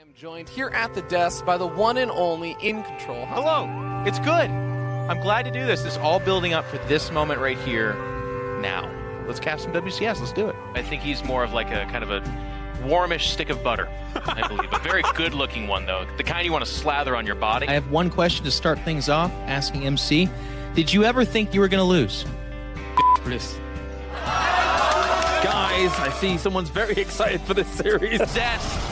I'm joined here at the desk by the one and only iNcontroL. Hello, it's good. I'm glad to do this. This is all building up for this moment right here now. Let's cast some WCS, let's do it. I think he's more of like a kind of a warmish stick of butter, I believe. A very good looking one though, the kind you want to slather on your body. I have one question to start things off, asking MC. Did you ever think you were going to lose? Please. Guys, I see someone's very excited for this series. Zest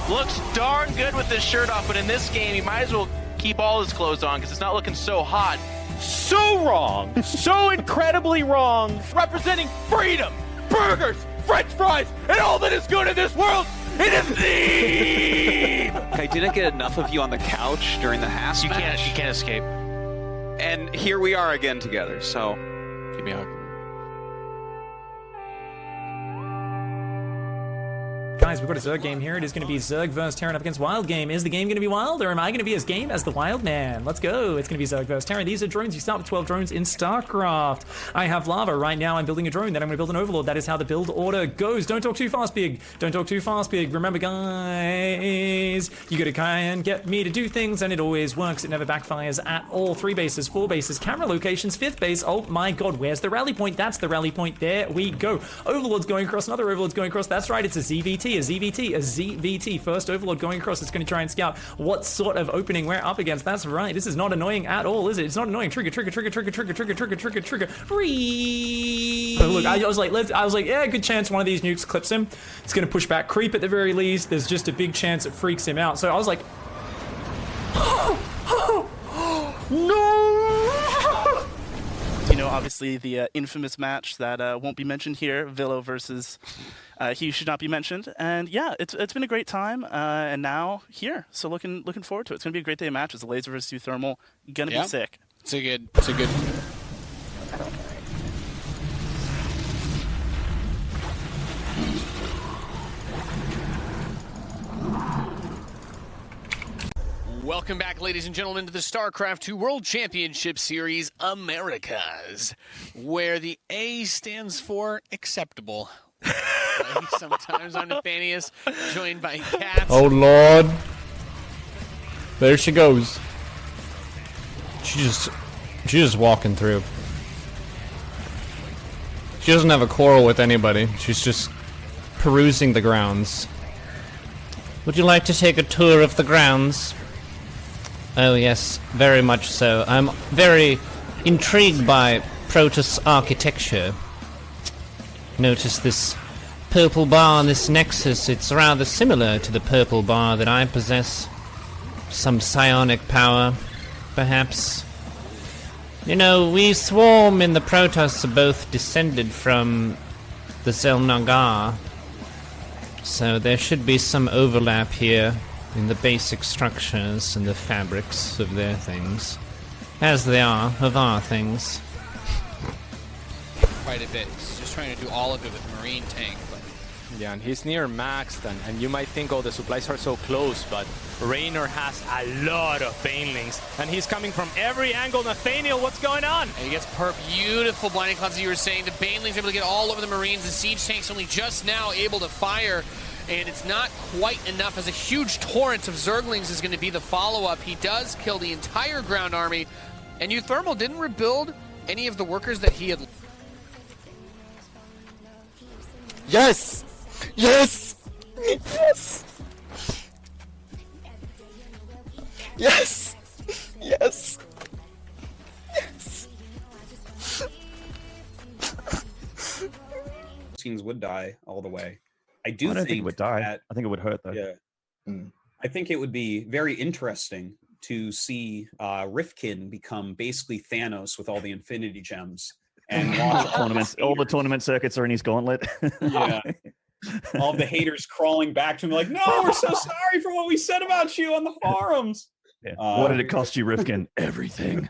looks darn good with this shirt off, but in this game, he might as well keep all his clothes on because it's not looking so hot. So wrong. So incredibly wrong. Representing freedom, burgers, French fries, and all that is good in this world. It is me! I didn't get enough of you on the couch during the Haas match. You can't escape. And here we are again together, so Give me a hug. Guys, we've got a Zerg game here. It is going to be Zerg versus Terran up against Wild Game. Is the game going to be Wild, or am I going to be as game as the Wild Man? Let's go. It's going to be Zerg versus Terran. These are drones. You start with 12 drones in Starcraft. I have lava. Right now, I'm building a drone. Then I'm going to build an Overlord. That is how the build order goes. Don't talk too fast, Big. Don't talk too fast, Big. Remember, guys, you got to try and get me to do things, and it always works. It never backfires at all. 3 bases, 4 bases, camera locations, 5th base. Oh my god, where's the rally point? That's the rally point. There we go. Overlord's going across. Another Overlord's going across. That's right. It's a ZVT, a ZVT, a ZVT. First Overlord going across. It's going to try and scout what sort of opening we're up against. That's right. This is not annoying at all, is it? It's not annoying. Trigger, trigger, trigger, trigger, trigger, trigger, trigger, trigger, trigger. Look, I was like, yeah, good chance one of these nukes clips him. It's going to push back creep at the very least. There's just a big chance it freaks him out. So I was like, no! You know, obviously the infamous match that won't be mentioned here, Avilo versus He Should Not Be Mentioned. And yeah, it's been a great time, and now here. So looking forward to it. It's gonna be a great day of matches. Laser versus 2 thermal, gonna be sick. It's a good. Welcome back, ladies and gentlemen, to the StarCraft 2 World Championship Series Americas, where the A stands for acceptable. Sometimes I'm Nathanius, joined by Cats. Oh Lord. There she goes. She's just walking through. She doesn't have a quarrel with anybody. She's just perusing the grounds. Would you like to take a tour of the grounds? Oh yes, very much so. I'm very intrigued by Protoss architecture. Notice this purple bar on this nexus. It's rather similar to the purple bar that I possess. Some psionic power, perhaps. You know, we swarm in the Protoss are both descended from the Zelnagar. So there should be some overlap here in the basic structures and the fabrics of their things, as they are of our things. Quite a bit. He's just trying to do all of it with Marine Tank. But Yeah, and he's near maxed, and you might think, oh, the supplies are so close, but Raynor has a lot of banelings, and he's coming from every angle. Nathaniel, what's going on? and he gets beautiful blinding clouds, as you were saying. The Baneling's able to get all over the Marines. The Siege Tank's only just now able to fire, and it's not quite enough, as a huge torrent of Zerglings is going to be the follow-up. He does kill the entire ground army, and Uthermal didn't rebuild any of the workers that he had. Yes! Yes! Yes! Yes! Yes! Yes! Teams would die all the way. I don't think it would die. That, I think it would hurt though. Yeah. I think it would be very interesting to see Rifkin become basically Thanos with all the Infinity Gems and watch all the tournament circuits are in his gauntlet. Yeah. All the haters crawling back to him like, no, we're so sorry for what we said about you on the forums. Yeah. What did it cost you, Rifkin? Everything.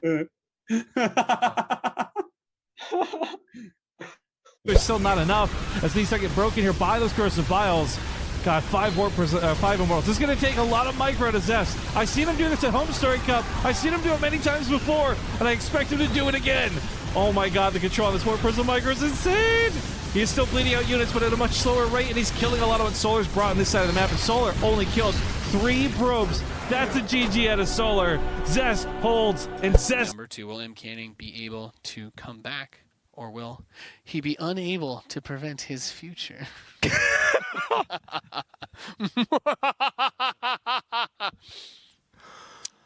There's still not enough as these start get broken here by those Curse of Biles. Got 5 Immortals. This is going to take a lot of micro to Zest. I've seen him do this at Home Story Cup. I've seen him do it many times before, and I expect him to do it again. Oh my god, the control on this 4-person micro is insane! He is still bleeding out units, but at a much slower rate, and he's killing a lot of what Solar's brought on this side of the map, and Solar only killed 3 probes. That's a GG out of Solar. Zest holds, and Zest... Number 2, will M. Canning be able to come back? Or will he be unable to prevent his future?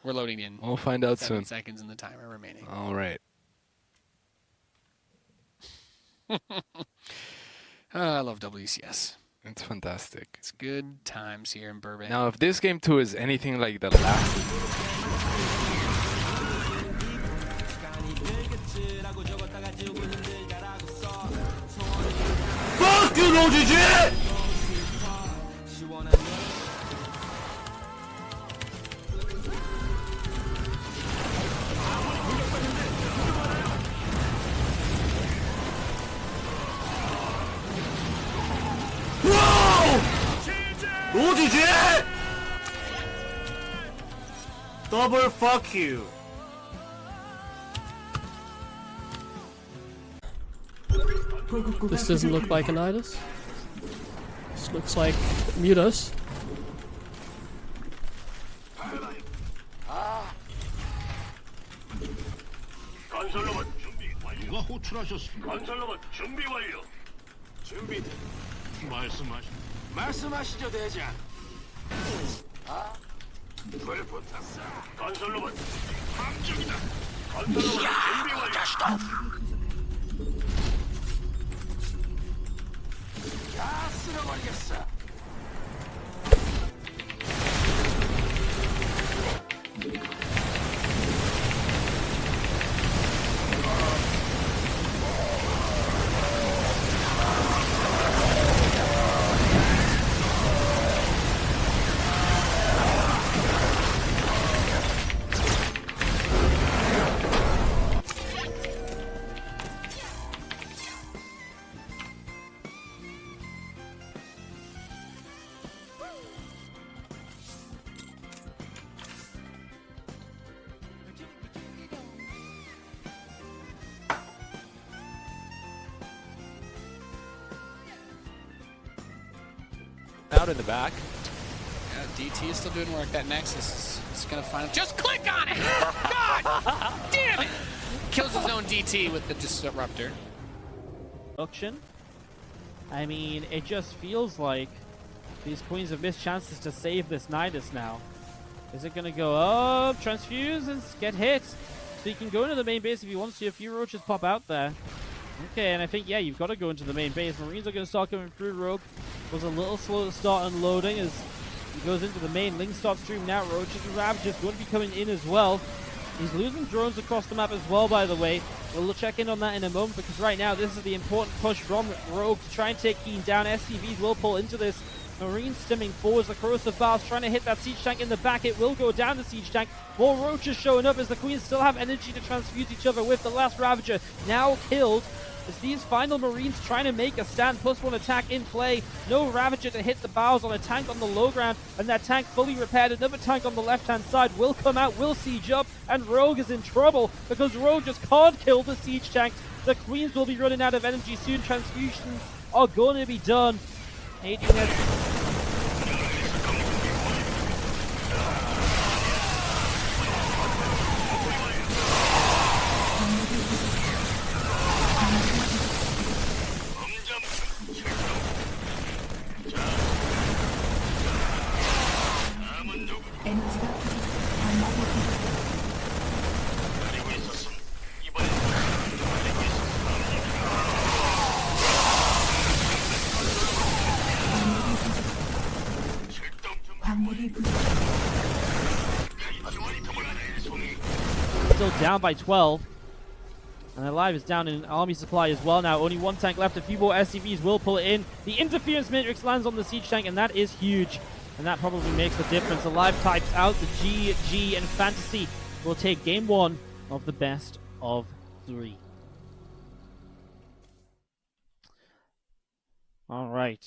We're loading in. We'll find out 7 soon. seconds in the timer remaining. All right. I love WCS. It's fantastic. It's good times here in Burbank. Now, if this game 2 is anything like the last... Fuck you, no GG! No GG! Double fuck you. This doesn't look like an Idus. This looks like Mutas. 건설로봇 준비 완료. 누가 호출하셨습니까? 건설로봇 준비 완료. 준비돼. 말씀하시죠 대장. 불 붙었어. 건설로봇 함정이다. 건설로봇 준비 완료. 다 쓸어버리겠어. Out in the back. Yeah, DT is still doing work. That Nexus is going to find it. Just click on it! God damn it! Kills his own DT with the Disruptor. Production. I mean, it just feels like these queens have missed chances to save this Nidus now. Is it going to go up? Transfuse and get hit. So you can go into the main base if you want to see a few roaches pop out there. Okay, and I think, yeah, you've got to go into the main base. Marines are going to start coming through. Rogue was a little slow to start unloading as he goes into the main. Link starts streaming out. Roaches and Ravages going to be coming in as well. He's losing drones across the map as well, by the way. We'll check in on that in a moment because right now this is the important push from Rogue to try and take Keen down. SCVs will pull into this. Marines stemming forwards. The corrosive bars trying to hit that siege tank in the back. It will go down the siege tank. More roaches showing up as the queens still have energy to transfuse each other with the last Ravager now killed. As these final Marines trying to make a stand, +1 attack in play. No Ravager to hit the bows on a tank on the low ground, and that tank fully repaired. Another tank on the left-hand side will come out, will siege up, and Rogue is in trouble because Rogue just can't kill the siege tanks. The queens will be running out of energy soon. Transfusions are going to be done. Still down by 12. And Alive is down in army supply as well now. Only one tank left. A few more SCVs will pull it in. The interference matrix lands on the siege tank, and that is huge. And that probably makes the difference. Alive types out. The GG and Fantasy will take game 1 of the best of 3. All right.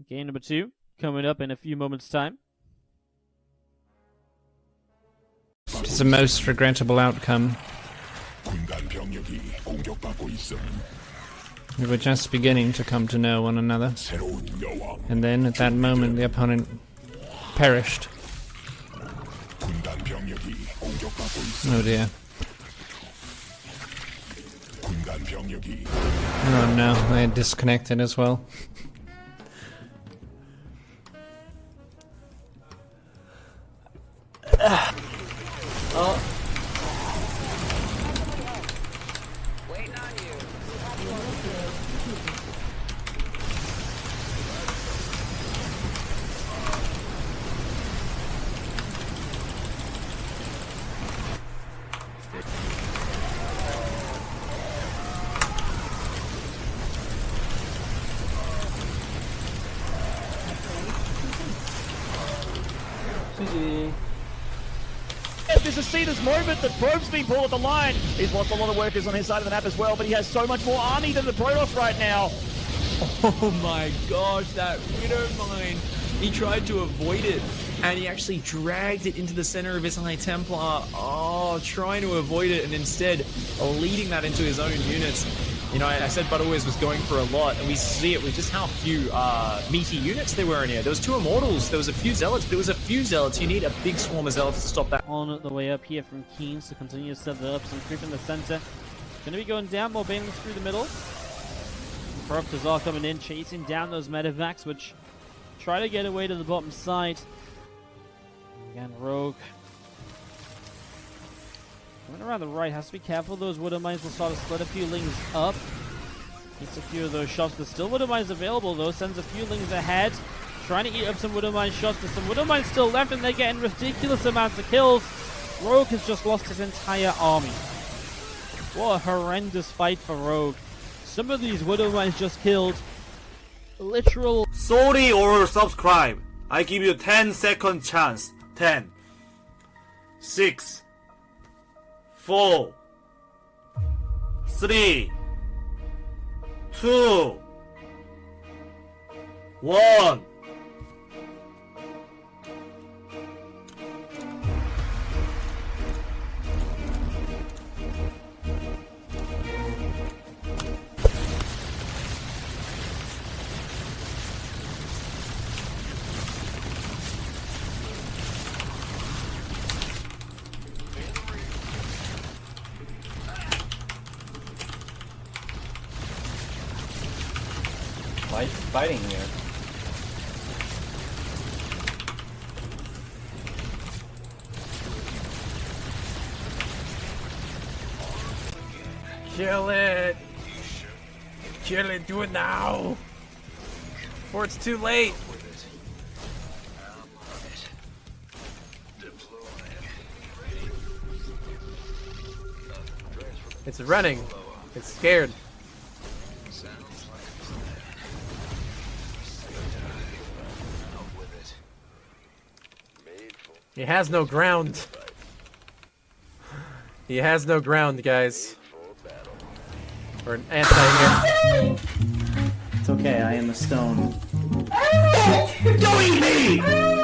Game number 2 coming up in a few moments' time. It's a most regrettable outcome. We were just beginning to come to know one another. And then at that moment the opponent perished. Oh dear. Oh no, they disconnected as well. Oh. There's a Cedar's moment that Probe's been pulled at the line. He's lost a lot of workers on his side of the map as well, but he has so much more army than the Protoss right now. Oh my gosh, that Widow Mine. He tried to avoid it, and he actually dragged it into the center of his High Templar. Oh, trying to avoid it, and instead leading that into his own units. You know, I said Butterwiz was going for a lot, and we see it with just how few meaty units there were in here. There was 2 Immortals, there was a few Zealots, there was a few Zealots. You need a big swarm of Zealots to stop that. On the way up here from Keynes to continue to set that up. Some creep in the center. Gonna be going down, more banelings through the middle. Corruptors are coming in, chasing down those medevacs, which try to get away to the bottom side. Again, Rogue. Coming around the right, has to be careful. Those Widow Mines will start to split a few lings up. Gets a few of those shots. There's still Widow Mines available though. Sends a few lings ahead. Trying to eat up some Widow Mine shots. There's some Widow Mines still left and they're getting ridiculous amounts of kills. Rogue has just lost his entire army. What a horrendous fight for Rogue. Some of these Widow Mines just killed literal... Sorry or subscribe. I give you 10-second chance. 10, 6, 4, 3, 2, 1. Why is he fighting here? Kill it! Kill it, do it now! Before it's too late! It's running. It's scared. He has no ground. He has no ground, guys. Or an anti-air. It's okay, I am a stone. Don't eat me!